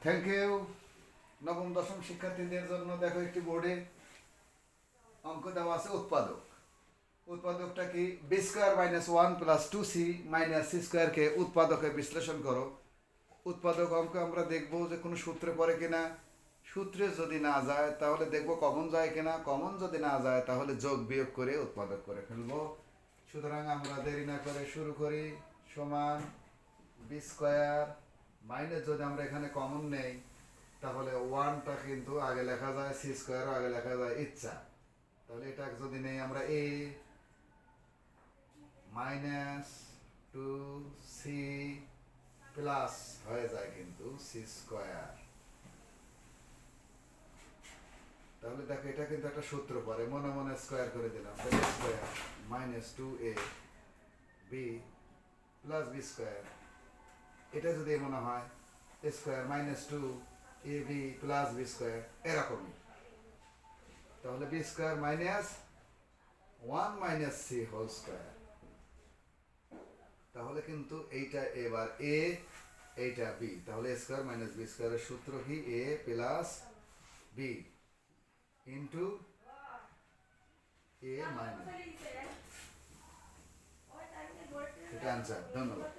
Thank you. নবম দশম শিক্ষার্থীদের জন্য দেখো একটি বোর্ডে অঙ্ক দেওয়া আছে উৎপাদক। উৎপাদকটা কি? B square minus one plus two C minus C স্কোয়ারকে উৎপাদকে বিশ্লেষণ করো। উৎপাদক অঙ্ক আমরা দেখবো যে কোনো সূত্রে পড়ে কিনা। সূত্রে যদি না যায় তাহলে দেখবো কমন যায় কিনা। কমন যদি না যায় তাহলে যোগ বিয়োগ করে উৎপাদক করে ফেলবো। সুতরাং আমরা দেরি না করে শুরু করি। সমান বি স্কোয়ার মাইনাস, যদি আমরা এখানে কমন নেই তাহলে ওয়ানটা কিন্তু আগে লেখা যায়, সি স্কোয়ারও আগে লেখা যায় ইচ্ছা। তাহলে এটা যদি নেই আমরা এ মাইনাস টু সি প্লাস হয়ে যায় কিন্তু সি স্কোয়ার। তাহলে দেখো এটা কিন্তু একটা সূত্র পরে মনে মনে স্কোয়ার করে দিলাম। Square minus two A B plus B square, এটা যদি মনে হয় square minus two A B plus B square এরকমই। তাহলে B square minus one minus C whole square. তাহলে কিন্তু এইটা এবার এ, এইটা বি, তাহলে এ স্কোয়ার মাইনাস বি স্কোয়ারের সূত্র কি? এ প্লাস বি ইন্টু এ মাইনাস। এটা আনসার। ধন্যবাদ।